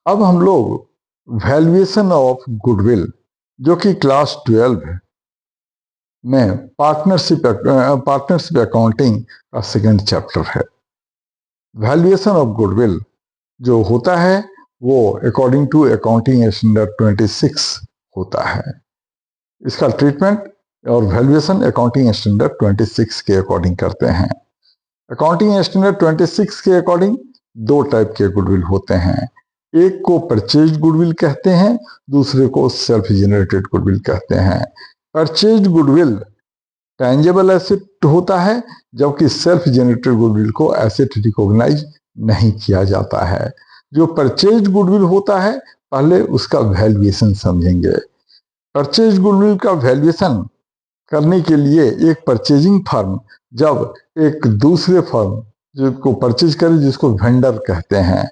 अब हम लोग वैल्यूएशन ऑफ गुडविल, जो कि क्लास 12 में पार्टनरशिप अकाउंटिंग का सेकंड चैप्टर है। वैल्यूएशन ऑफ गुडविल जो होता है वो अकॉर्डिंग टू अकाउंटिंग स्टैंडर्ड 26 होता है। इसका ट्रीटमेंट और वैल्यूएशन अकाउंटिंग स्टैंडर्ड 26 के अकॉर्डिंग करते हैं। अकाउंटिंग स्टैंडर्ड 26 के अकॉर्डिंग दो टाइप के गुडविल होते हैं। एक को परचेज गुडविल कहते हैं, दूसरे को सेल्फ जनरेटेड गुडविल कहते हैं। परचेज गुडविल टैंजेबल एसेट होता है, जबकि सेल्फ जनरेटेड गुडविल को एसेट रिकॉग्नाइज नहीं किया जाता है। जो परचेज गुडविल होता है, पहले उसका वैल्यूएशन समझेंगे। परचेज गुडविल का वैल्यूएशन करने के लिए एक परचेजिंग फर्म जब एक दूसरे फर्म जिसको परचेज करे, जिसको वेंडर कहते हैं,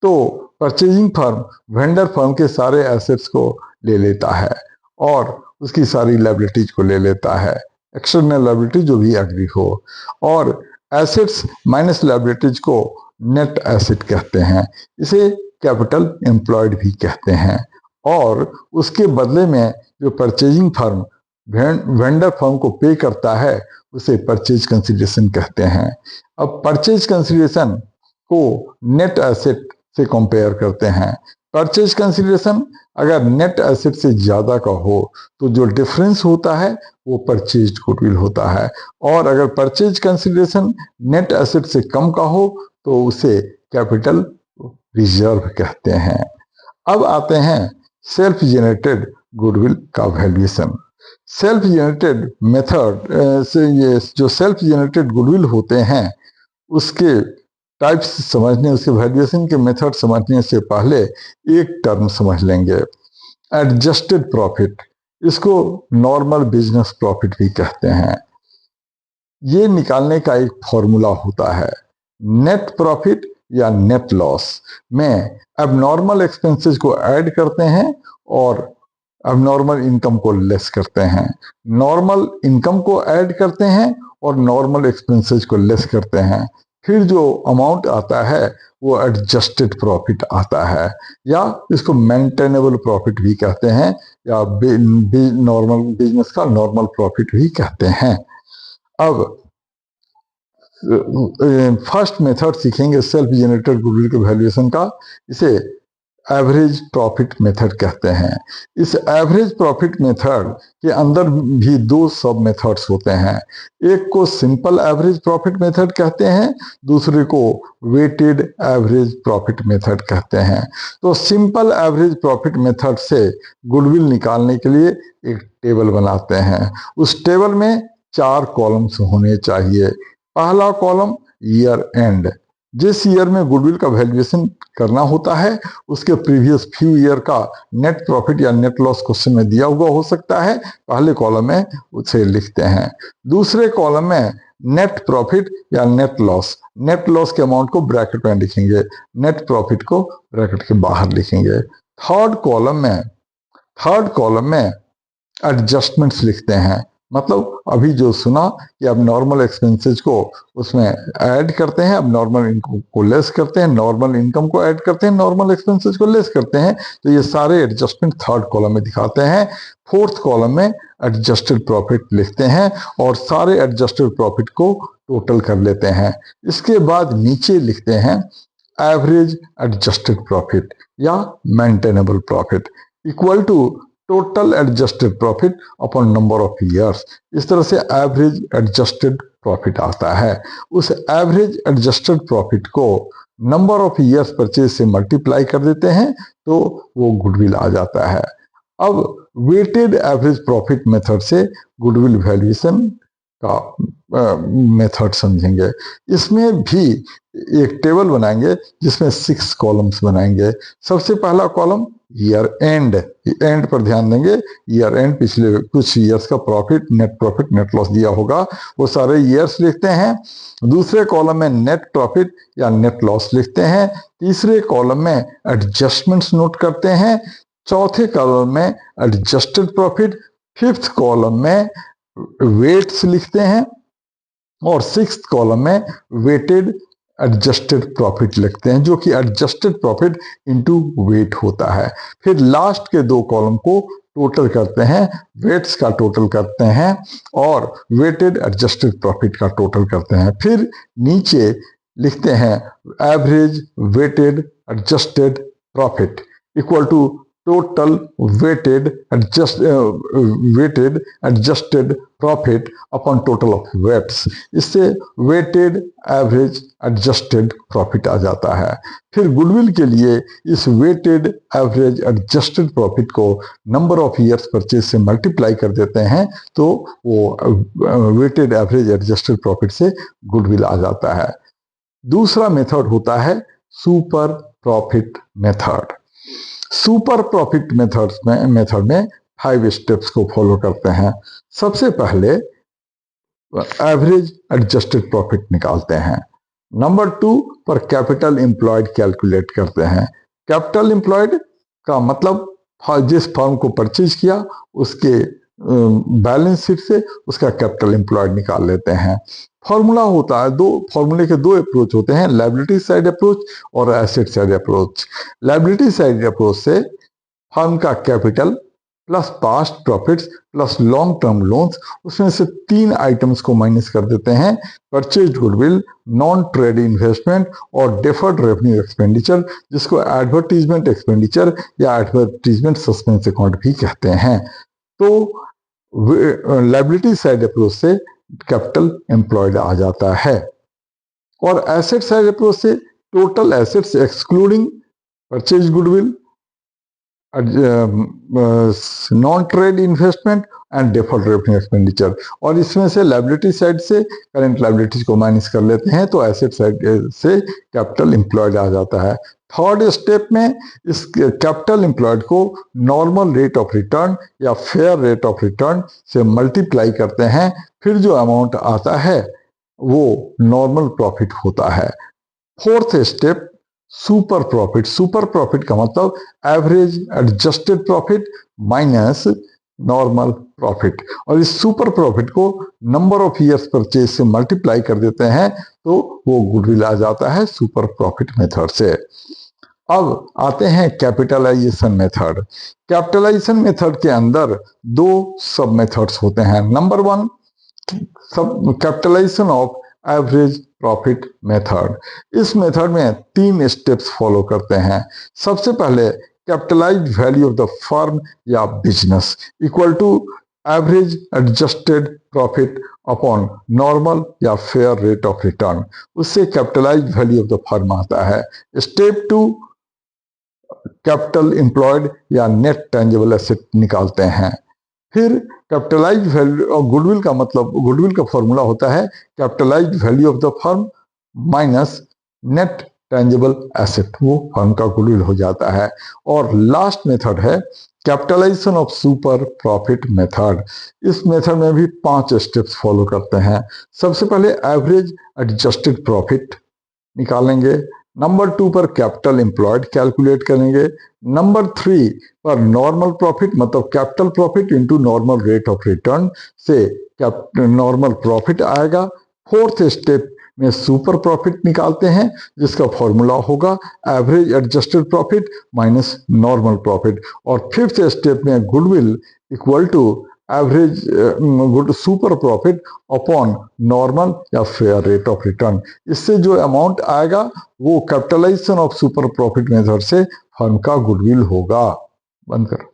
तो परचेजिंग फर्म वेंडर फर्म के सारे एसेट्स को ले लेता है और उसकी सारी लायबिलिटीज को ले लेता है, एक्सटर्नल लायबिलिटी जो भी एग्री हो, और एसेट्स माइनस लायबिलिटीज को नेट एसेट कहते हैं। इसे कैपिटल एम्प्लॉयड भी कहते हैं। और उसके बदले में जो परचेजिंग फर्म वेंडर फर्म को पे करता है, उसे परचेज कंसिडरेशन कहते हैं। अब परचेज कंसिडरेशन को नेट एसेट से कंपेयर करते हैं। परचेज कंसिडरेशन अगर नेट एसेट से ज्यादा का हो तो जो डिफरेंस होता है वो परचेज गुडविल होता है, और अगर परचेज कंसिडरेशन नेट एसेट से कम का हो तो उसे कैपिटल रिजर्व कहते हैं। अब आते हैं सेल्फ जनरेटेड गुडविल का वैल्यूएशन। सेल्फ जनरेटेड मेथड से ये जो सेल्फ जनरेटेड गुडविल होते हैं, उसके टाइप्स समझने, उसके वैल्यूएशन के मेथड समझने से पहले एक टर्म समझ लेंगे, एडजस्टेड प्रॉफिट। इसको नॉर्मल बिजनेस प्रॉफिट भी कहते हैं। ये निकालने का एक फॉर्मूला होता है। नेट प्रॉफिट या नेट लॉस में एबनॉर्मल एक्सपेंसेस को ऐड करते हैं और एबनॉर्मल इनकम को लेस करते हैं। नॉर्मल इनकम को ऐड करते हैं और नॉर्मल एक्सपेंसेस को लेस करते हैं। फिर जो अमाउंट आता है वो एडजस्टेड प्रॉफिट आता है, या इसको मेंटेनेबल प्रॉफिट भी कहते हैं, या नॉर्मल बिजनेस का नॉर्मल प्रॉफिट भी कहते हैं। अब फर्स्ट मेथड सीखेंगे सेल्फ जनरेटेड गुडविल के वैल्यूएशन का। इसे एवरेज प्रॉफिट मेथड कहते हैं। इस एवरेज प्रॉफिट मेथड के अंदर भी दो सब मेथड्स होते हैं। एक को सिंपल एवरेज प्रॉफिट मेथड कहते हैं, दूसरे को वेटेड एवरेज प्रॉफिट मेथड कहते हैं। तो सिंपल एवरेज प्रॉफिट मेथड से गुडविल निकालने के लिए एक टेबल बनाते हैं। उस टेबल में 4 कॉलम्स होने चाहिए। पहला कॉलम ईयर एंड, जिस ईयर में गुडविल का वैल्यूएशन करना होता है उसके प्रीवियस फ्यू ईयर का नेट प्रॉफिट या नेट लॉस क्वेश्चन में दिया हुआ हो सकता है, पहले कॉलम में उसे लिखते हैं। दूसरे कॉलम में नेट प्रॉफिट या नेट लॉस के अमाउंट को ब्रैकेट में लिखेंगे, नेट प्रॉफिट को ब्रैकेट के बाहर लिखेंगे। थर्ड कॉलम में एडजस्टमेंट्स लिखते हैं। मतलब अभी जो सुना कि अब नॉर्मल एक्सपेंसेस को उसमें ऐड करते हैं, अब नॉर्मल इनकम को लेस करते हैं, नॉर्मल इनकम को ऐड करते हैं, नॉर्मल एक्सपेंसेस को लेस करते हैं, तो ये सारे एडजस्टमेंट थर्ड कॉलम में दिखाते हैं। फोर्थ कॉलम में एडजस्टेड प्रॉफिट लिखते हैं और सारे एडजस्टेड प्रॉफिट को टोटल कर लेते हैं। इसके बाद नीचे लिखते हैं एवरेज एडजस्टेड प्रॉफिट या maintainable profit equal to total adjusted profit upon number of years. इस तरह से एवरेज एडजस्टेड प्रॉफिट आता है। उस एवरेज एडजस्टेड प्रॉफिट को नंबर ऑफ ईयर्स परचेज से मल्टीप्लाई कर देते हैं तो वो गुडविल आ जाता है। अब वेटेड एवरेज प्रॉफिट मेथड से गुडविल वैल्यूएशन का मेथड समझेंगे। इसमें भी एक टेबल बनाएंगे जिसमें 6 कॉलम्स बनाएंगे। सबसे पहला कॉलम ईयर एंड पर ध्यान देंगे। ईयर एंड पिछले कुछ ईयर्स का प्रॉफिट, नेट लॉस दिया होगा, वो सारे ईयर्स लिखते हैं। दूसरे कॉलम में नेट प्रॉफिट या नेट लॉस लिखते हैं। तीसरे कॉलम में एडजस्टमेंट्स नोट करते हैं। चौथे कॉलम में एडजस्टेड प्रॉफिट। फिफ्थ कॉलम में वेट्स लिखते हैं और सिक्स्थ कॉलम में वेटेड एडजस्टेड प्रॉफिट लिखते हैं, जो कि एडजस्टेड प्रॉफिट इनटू वेट होता है। फिर लास्ट के दो कॉलम को टोटल करते हैं, वेट्स का टोटल करते हैं और वेटेड एडजस्टेड प्रॉफिट का टोटल करते हैं। फिर नीचे लिखते हैं average weighted adjusted profit equal to total weighted adjusted profit upon total of weights. इससे वेटेड एवरेज एडजस्टेड प्रॉफिट आ जाता है। फिर गुडविल के लिए इस वेटेड एवरेज एडजस्टेड प्रॉफिट को नंबर ऑफ ईयर्स परचेज से मल्टीप्लाई कर देते हैं, तो वो वेटेड एवरेज एडजस्टेड प्रॉफिट से गुडविल आ जाता है। दूसरा मेथड होता है super profit method. Super profit method में 5 स्टेप्स को फॉलो करते हैं। सबसे पहले एवरेज एडजस्टेड प्रॉफिट निकालते हैं। नंबर 2 पर कैपिटल एम्प्लॉयड कैलकुलेट करते हैं। कैपिटल एम्प्लॉयड का मतलब जिस फर्म को परचेज किया उसके बैलेंस शीट से उसका कैपिटल एम्प्लॉयड निकाल लेते हैं। फॉर्मूला होता है फॉर्मूले के दो अप्रोच होते हैं, लायबिलिटी साइड अप्रोच और asset side approach. Liability side approach से फर्म का capital plus past profits plus long term loans, उसमें से 3 आइटम्स को माइनस कर देते हैं, purchase goodwill, non trade investment और डेफर्ड रेवेन्यू एक्सपेंडिचर, जिसको एडवर्टीजमेंट एक्सपेंडिचर या एडवर्टीजमेंट सस्पेंस अकाउंट भी कहते हैं। तो लायबिलिटी साइड अप्रोच से कैपिटल एम्प्लॉयड आ जाता है। और एसेट साइड अप्रोच से total assets excluding purchase goodwill, non trade investment and deferred revenue expenditure, और इसमें से लायबिलिटी साइड से करेंट लायबिलिटीज को माइनस कर लेते हैं, तो एसेट साइड से कैपिटल एम्प्लॉयड आ जाता है। थर्ड स्टेप में इस कैपिटल एम्प्लॉयड को नॉर्मल रेट ऑफ रिटर्न या फेयर रेट ऑफ रिटर्न से मल्टीप्लाई करते हैं, फिर जो अमाउंट आता है वो नॉर्मल प्रॉफिट होता है। Fourth step super profit. Super profit का मतलब average adjusted profit minus normal profit, और इस सुपर प्रॉफिट को नंबर ऑफ ईयर्स परचेज से मल्टीप्लाई कर देते हैं, तो वो गुडविल आ जाता है सुपर प्रॉफिट मेथड से। अब आते हैं कैपिटलाइजेशन मेथड। कैपिटलाइजेशन मेथड के अंदर 2 सब मेथड्स होते हैं। Number 1 sub capitalisation of average profit method. इस मेथड में 3 स्टेप्स फॉलो करते हैं। सबसे पहले capitalised value of the firm या business equal to average adjusted profit upon normal या फेयर रेट ऑफ रिटर्न, उससे capitalised value of the firm आता है। स्टेप 2 कैपिटल एम्प्लॉयड या नेट टेंजिबल एसेट निकालते हैं। फिर कैपिटलाइज्ड वैल्यू और गुडविल का मतलब, गुडविल का फॉर्मूला होता है capitalised value of the firm minus net tangible asset, वो फर्म का गुडविल हो जाता है। और लास्ट मेथड है capitalisation of super profit method. इस मेथड में भी 5 स्टेप्स फॉलो करते हैं। सबसे पहले एवरेज एडजस्टेड प्रॉफिट निकालेंगे। नंबर 2 पर कैपिटल एम्प्लॉयड कैलकुलेट करेंगे। नंबर 3 पर नॉर्मल प्रॉफिट मतलब capital profit into normal rate of return से नॉर्मल प्रॉफिट आएगा। फोर्थ स्टेप में सुपर प्रॉफिट निकालते हैं, जिसका फॉर्मूला होगा average adjusted profit minus normal profit. और फिफ्थ स्टेप में goodwill equal to average super profit upon normal या फेयर रेट ऑफ रिटर्न। इससे जो अमाउंट आएगा वो capitalisation of super profit method से फर्म का गुडविल होगा। बंद करो।